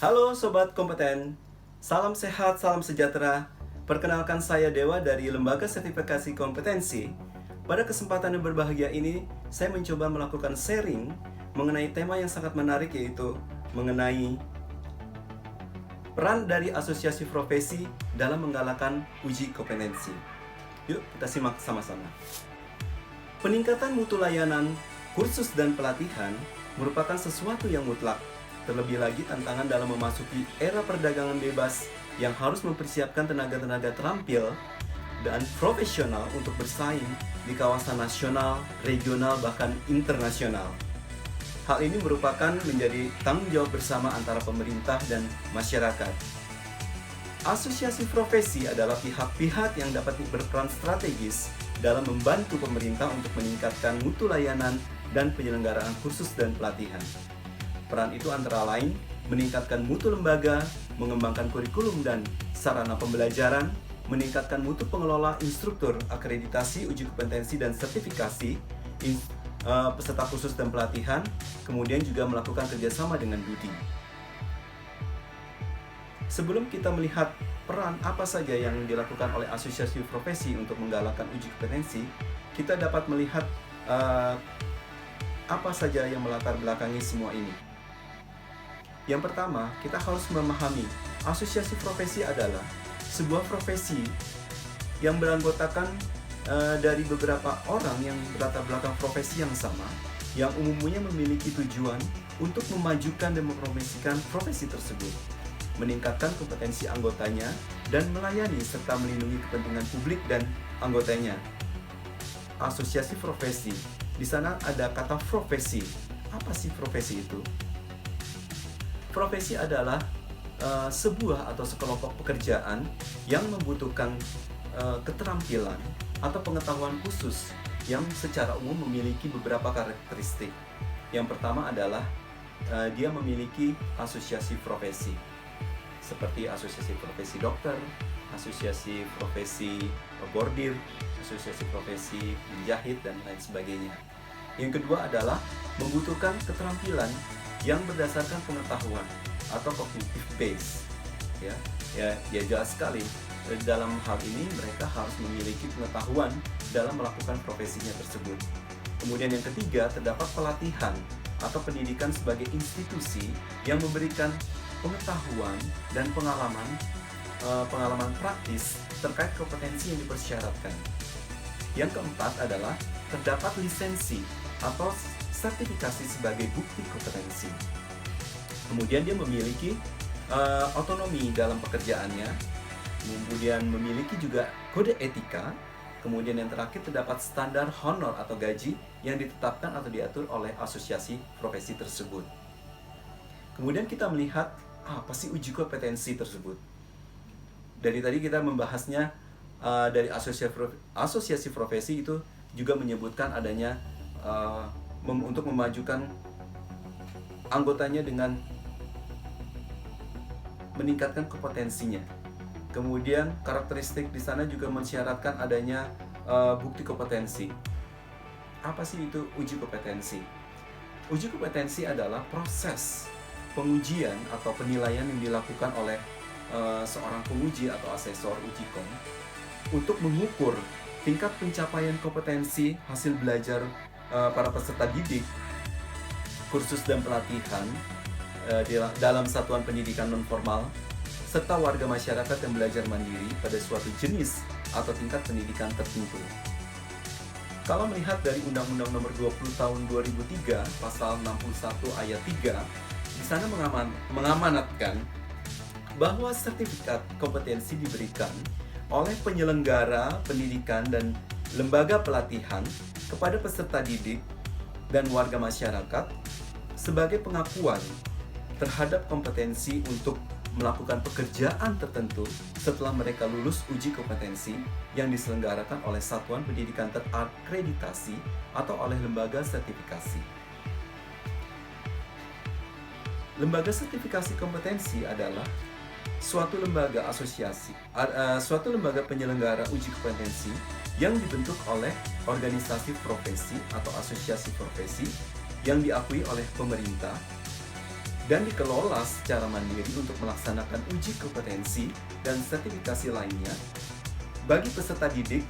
Halo Sobat Kompeten, salam sehat, salam sejahtera. Perkenalkan saya Dewa dari Lembaga Sertifikasi Kompetensi. Pada kesempatan yang berbahagia ini, saya mencoba melakukan sharing mengenai tema yang sangat menarik, yaitu mengenai peran dari asosiasi profesi dalam menggalakkan uji kompetensi. Yuk kita simak sama-sama. Peningkatan mutu layanan, kursus dan pelatihan merupakan sesuatu yang mutlak. Terlebih lagi tantangan dalam memasuki era perdagangan bebas yang harus mempersiapkan tenaga-tenaga terampil dan profesional untuk bersaing di kawasan nasional, regional, bahkan internasional. Hal ini merupakan menjadi tanggung jawab bersama antara pemerintah dan masyarakat. Asosiasi profesi adalah pihak-pihak yang dapat berperan strategis dalam membantu pemerintah untuk meningkatkan mutu layanan dan penyelenggaraan kursus dan pelatihan. Peran itu antara lain meningkatkan mutu lembaga, mengembangkan kurikulum dan sarana pembelajaran, meningkatkan mutu pengelola instruktur, akreditasi, uji kompetensi dan sertifikasi, peserta kursus dan pelatihan, kemudian juga melakukan kerjasama dengan BUDI. Sebelum kita melihat peran apa saja yang dilakukan oleh asosiasi profesi untuk menggalakkan uji kompetensi, kita dapat melihat apa saja yang melatar belakangi semua ini. Yang pertama, kita harus memahami asosiasi profesi adalah sebuah profesi yang beranggotakan dari beberapa orang yang berlatar belakang profesi yang sama, yang umumnya memiliki tujuan untuk memajukan dan mempromosikan profesi tersebut, meningkatkan kompetensi anggotanya, dan melayani serta melindungi kepentingan publik dan anggotanya. Asosiasi profesi, di sana ada kata profesi. Apa sih profesi itu? Profesi adalah sebuah atau sekelompok pekerjaan yang membutuhkan keterampilan atau pengetahuan khusus yang secara umum memiliki beberapa karakteristik. Yang pertama adalah dia memiliki asosiasi profesi, seperti asosiasi profesi dokter, asosiasi profesi bordir, asosiasi profesi penjahit, dan lain sebagainya. Yang kedua adalah membutuhkan keterampilan yang berdasarkan pengetahuan atau cognitive base. Ya jelas sekali dalam hal ini mereka harus memiliki pengetahuan dalam melakukan profesinya tersebut. Kemudian yang ketiga, terdapat pelatihan atau pendidikan sebagai institusi yang memberikan pengetahuan dan pengalaman praktis terkait kompetensi yang dipersyaratkan. Yang keempat adalah terdapat lisensi atau sertifikasi sebagai bukti kompetensi. Kemudian dia memiliki otonomi dalam pekerjaannya, kemudian memiliki juga kode etika, kemudian yang terakhir terdapat standar honor atau gaji yang ditetapkan atau diatur oleh asosiasi profesi tersebut. Kemudian kita melihat apa sih uji kompetensi tersebut. Dari tadi kita membahasnya dari asosiasi profesi itu juga menyebutkan adanya untuk memajukan anggotanya dengan meningkatkan kompetensinya. Kemudian karakteristik di sana juga mensyaratkan adanya bukti kompetensi. Apa sih itu uji kompetensi? Uji kompetensi adalah proses pengujian atau penilaian yang dilakukan oleh seorang penguji atau asesor uji kom untuk mengukur tingkat pencapaian kompetensi hasil belajar para peserta didik, kursus dan pelatihan dalam satuan pendidikan non-formal, serta warga masyarakat yang belajar mandiri pada suatu jenis atau tingkat pendidikan tertentu. Kalau melihat dari Undang-Undang Nomor 20 Tahun 2003, Pasal 61 Ayat 3, di sana mengamanatkan bahwa sertifikat kompetensi diberikan oleh penyelenggara pendidikan dan lembaga pelatihan kepada peserta didik dan warga masyarakat sebagai pengakuan terhadap kompetensi untuk melakukan pekerjaan tertentu setelah mereka lulus uji kompetensi yang diselenggarakan oleh satuan pendidikan terakreditasi atau oleh lembaga sertifikasi. Lembaga sertifikasi kompetensi adalah suatu lembaga penyelenggara uji kompetensi yang dibentuk oleh organisasi profesi atau asosiasi profesi yang diakui oleh pemerintah dan dikelola secara mandiri untuk melaksanakan uji kompetensi dan sertifikasi lainnya bagi peserta didik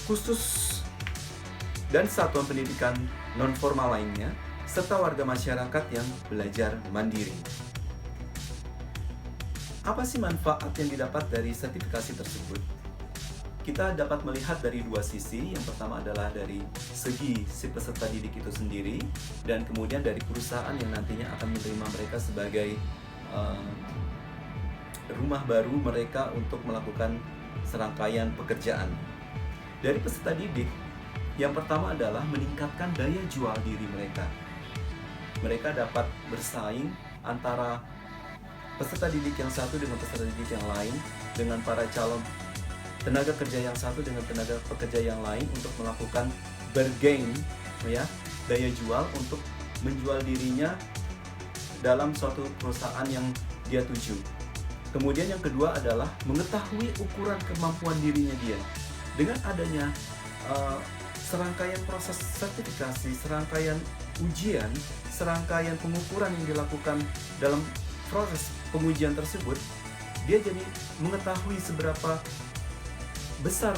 khusus dan satuan pendidikan non-formal lainnya, serta warga masyarakat yang belajar mandiri. Apa sih manfaat yang didapat dari sertifikasi tersebut? Kita dapat melihat dari dua sisi. Yang pertama adalah dari segi si peserta didik itu sendiri, dan kemudian dari perusahaan yang nantinya akan menerima mereka sebagai rumah baru mereka untuk melakukan serangkaian pekerjaan. Dari peserta didik, yang pertama adalah meningkatkan daya jual diri mereka. Mereka dapat bersaing antara peserta didik yang satu dengan peserta didik yang lain, dengan para calon tenaga kerja yang satu dengan tenaga pekerja yang lain, untuk melakukan bargain, ya, daya jual untuk menjual dirinya dalam suatu perusahaan yang dia tuju. Kemudian yang kedua adalah mengetahui ukuran kemampuan dirinya dia. Dengan adanya serangkaian proses sertifikasi, serangkaian ujian, serangkaian pengukuran yang dilakukan dalam proses pengujian tersebut, dia jadi mengetahui seberapa besar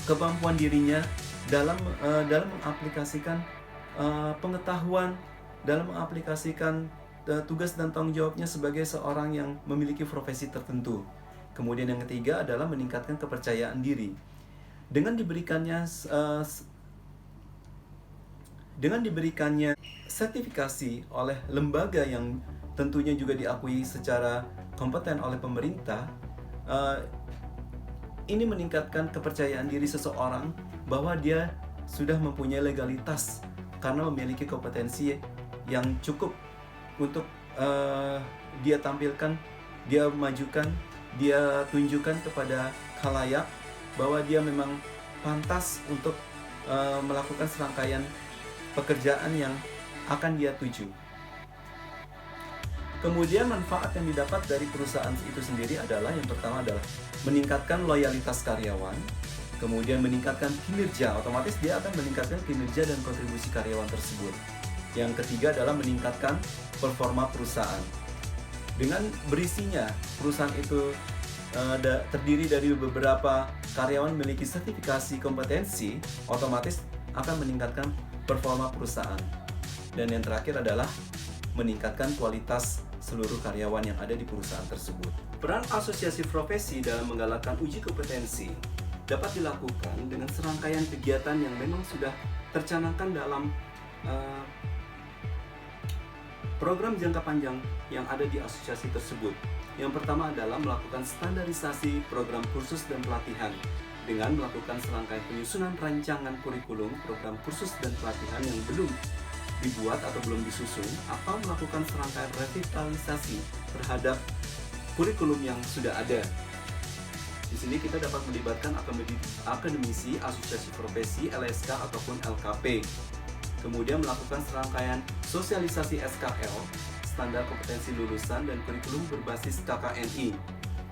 kemampuan dirinya dalam mengaplikasikan pengetahuan, dalam mengaplikasikan tugas dan tanggung jawabnya sebagai seorang yang memiliki profesi tertentu. Kemudian yang ketiga adalah meningkatkan kepercayaan diri. Dengan diberikannya sertifikasi oleh lembaga yang tentunya juga diakui secara kompeten oleh pemerintah, ini meningkatkan kepercayaan diri seseorang bahwa dia sudah mempunyai legalitas karena memiliki kompetensi yang cukup untuk dia tampilkan, dia majukan, dia tunjukkan kepada khalayak bahwa dia memang pantas untuk melakukan serangkaian pekerjaan yang akan dia tuju. Kemudian manfaat yang didapat dari perusahaan itu sendiri adalah, yang pertama adalah meningkatkan loyalitas karyawan, kemudian meningkatkan kinerja, otomatis dia akan meningkatkan kinerja dan kontribusi karyawan tersebut. Yang ketiga adalah meningkatkan performa perusahaan. Dengan berisinya perusahaan itu terdiri dari beberapa karyawan memiliki sertifikasi kompetensi, otomatis akan meningkatkan performa perusahaan. Dan yang terakhir adalah meningkatkan kualitas seluruh karyawan yang ada di perusahaan tersebut. Peran asosiasi profesi dalam menggalakkan uji kompetensi dapat dilakukan dengan serangkaian kegiatan yang memang sudah tercanangkan dalam program jangka panjang yang ada di asosiasi tersebut. Yang pertama adalah melakukan standarisasi program kursus dan pelatihan dengan melakukan serangkaian penyusunan rancangan kurikulum program kursus dan pelatihan yang belum dibuat atau belum disusun, atau melakukan serangkaian revitalisasi terhadap kurikulum yang sudah ada. Di sini kita dapat melibatkan akademisi, asosiasi profesi, LSK ataupun LKP. Kemudian melakukan serangkaian sosialisasi SKL, standar kompetensi lulusan, dan kurikulum berbasis KKNI,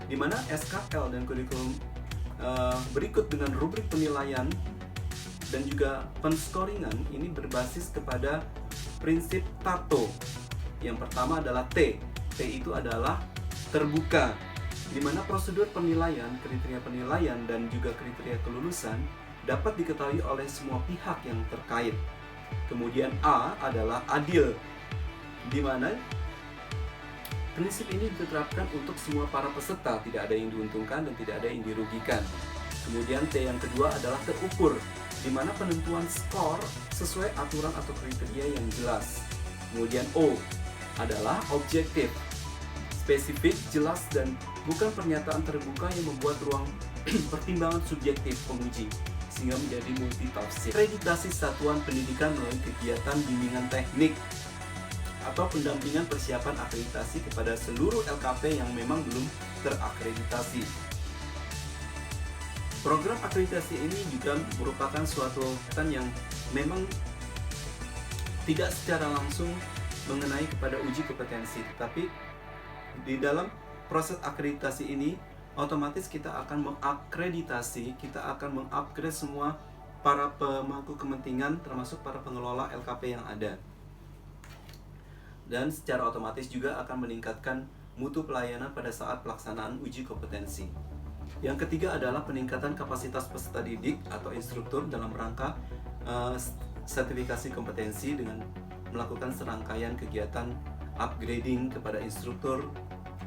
di mana SKL dan kurikulum berikut dengan rubrik penilaian dan juga penscoringan ini berbasis kepada prinsip TATO. Yang pertama adalah T. T itu adalah terbuka, di mana prosedur penilaian, kriteria penilaian, dan juga kriteria kelulusan dapat diketahui oleh semua pihak yang terkait. Kemudian A adalah adil, di mana prinsip ini diterapkan untuk semua para peserta, tidak ada yang diuntungkan dan tidak ada yang dirugikan. Kemudian T yang kedua adalah terukur, di mana penentuan skor sesuai aturan atau kriteria yang jelas. Kemudian O adalah objektif, spesifik, jelas, dan bukan pernyataan terbuka yang membuat ruang pertimbangan subjektif penguji sehingga menjadi multitafsir. Akreditasi satuan pendidikan melalui kegiatan bimbingan teknik atau pendampingan persiapan akreditasi kepada seluruh LKP yang memang belum terakreditasi. Program akreditasi ini juga merupakan suatu kegiatan yang memang tidak secara langsung mengenai kepada uji kompetensi, tetapi di dalam proses akreditasi ini otomatis kita akan mengakreditasi, kita akan mengupgrade semua para pemangku kepentingan termasuk para pengelola LKP yang ada. dan secara otomatis juga akan meningkatkan mutu pelayanan pada saat pelaksanaan uji kompetensi. Yang ketiga adalah peningkatan kapasitas peserta didik atau instruktur dalam rangka sertifikasi kompetensi dengan melakukan serangkaian kegiatan upgrading kepada instruktur,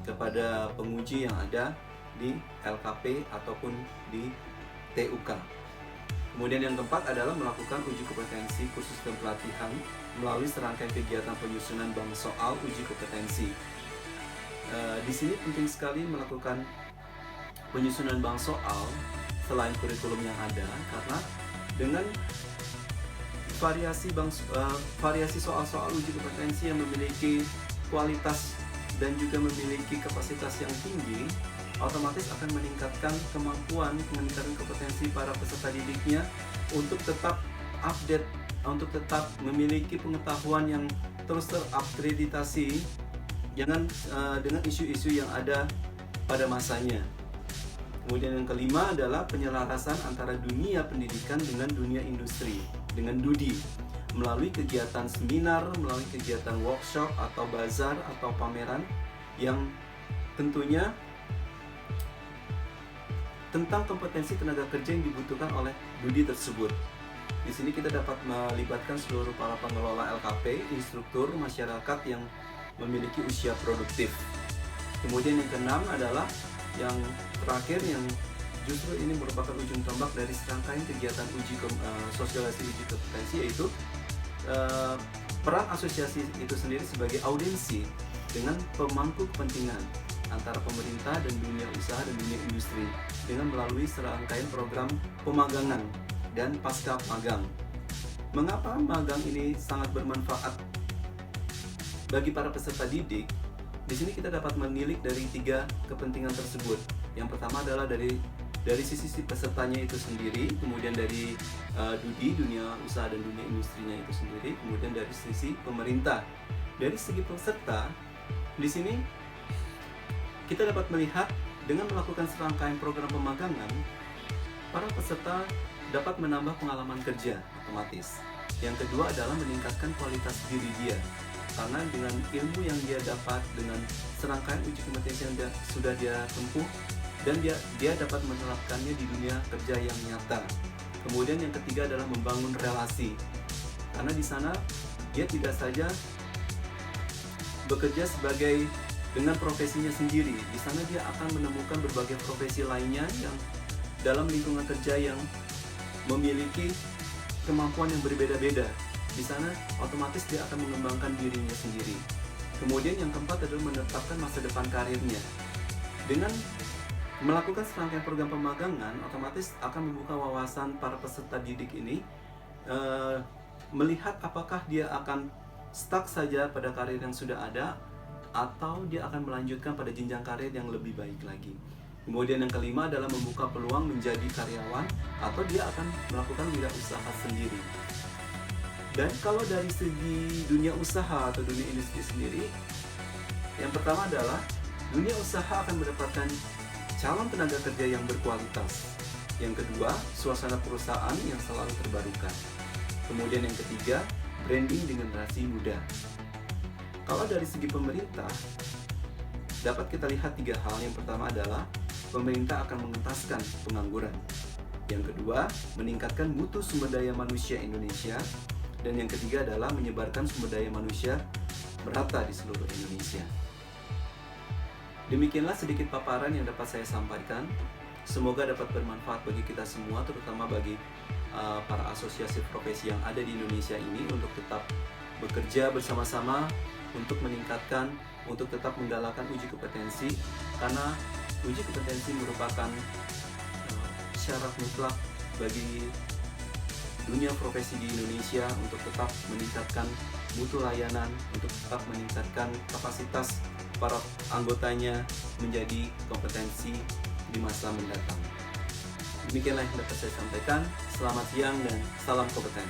kepada penguji yang ada di LKP ataupun di TUK. Kemudian yang keempat adalah melakukan uji kompetensi khusus dan pelatihan melalui serangkaian kegiatan penyusunan bank soal uji kompetensi. Di sini penting sekali melakukan penyusunan bank soal selain kurikulum yang ada, karena dengan variasi soal-soal uji kompetensi yang memiliki kualitas dan juga memiliki kapasitas yang tinggi, otomatis akan meningkatkan kemampuan, meningkatkan kompetensi para peserta didiknya untuk tetap update, untuk tetap memiliki pengetahuan yang terus terakreditasi dengan isu-isu yang ada pada masanya. Kemudian yang kelima adalah penyelarasan antara dunia pendidikan dengan dunia industri, dengan DUDI, melalui kegiatan seminar, melalui kegiatan workshop atau bazar atau pameran yang tentunya tentang kompetensi tenaga kerja yang dibutuhkan oleh DUDI tersebut. Di sini kita dapat melibatkan seluruh para pengelola LKP, instruktur, masyarakat yang memiliki usia produktif. Kemudian yang keenam adalah yang terakhir, yang justru ini merupakan ujung tombak dari serangkaian kegiatan sosialisasi uji kompetensi, yaitu peran asosiasi itu sendiri sebagai audiensi dengan pemangku kepentingan antara pemerintah dan dunia usaha dan dunia industri dengan melalui serangkaian program pemagangan dan pasca magang. Mengapa magang ini sangat bermanfaat bagi para peserta didik? Di sini kita dapat menilik dari 3 kepentingan tersebut. Yang pertama adalah dari sisi pesertanya itu sendiri, kemudian dari DUDI, dunia usaha dan dunia industrinya itu sendiri, kemudian dari sisi pemerintah. Dari segi peserta, di sini kita dapat melihat dengan melakukan serangkaian program pemagangan, para peserta dapat menambah pengalaman kerja otomatis. Yang kedua adalah meningkatkan kualitas diri dia, karena dengan ilmu yang dia dapat, dengan serangkaian uji kompetensi yang sudah dia tempuh, dan dia dapat menerapkannya di dunia kerja yang nyata. Kemudian yang ketiga adalah membangun relasi, karena di sana dia tidak saja bekerja sebagai dengan profesinya sendiri. Di sana dia akan menemukan berbagai profesi lainnya yang dalam lingkungan kerja yang memiliki kemampuan yang berbeda-beda. Di sana otomatis dia akan mengembangkan dirinya sendiri. Kemudian yang keempat adalah menetapkan masa depan karirnya. Dengan melakukan serangkaian program pemagangan, otomatis akan membuka wawasan para peserta didik ini melihat apakah dia akan stuck saja pada karir yang sudah ada, atau dia akan melanjutkan pada jenjang karir yang lebih baik lagi. Kemudian yang kelima adalah membuka peluang menjadi karyawan, atau dia akan melakukan wirausaha sendiri. Dan kalau dari segi dunia usaha atau dunia industri sendiri, yang pertama adalah dunia usaha akan mendapatkan calon tenaga kerja yang berkualitas. Yang kedua, suasana perusahaan yang selalu terbarukan. Kemudian yang ketiga, branding dengan generasi muda. Kalau dari segi pemerintah, dapat kita lihat 3 hal. Yang pertama adalah pemerintah akan mengentaskan pengangguran. Yang kedua, meningkatkan mutu sumber daya manusia Indonesia. Dan yang ketiga adalah menyebarkan sumber daya manusia merata di seluruh Indonesia. Demikianlah sedikit paparan yang dapat saya sampaikan. Semoga dapat bermanfaat bagi kita semua, terutama bagi para asosiasi profesi yang ada di Indonesia ini, untuk tetap bekerja bersama-sama untuk meningkatkan, untuk tetap menggalakkan uji kompetensi, karena uji kompetensi merupakan syarat mutlak bagi dunia profesi di Indonesia untuk tetap meningkatkan mutu layanan, untuk tetap meningkatkan kapasitas para anggotanya menjadi kompetensi di masa mendatang. Demikianlah yang dapat saya sampaikan. Selamat siang dan salam kompeten.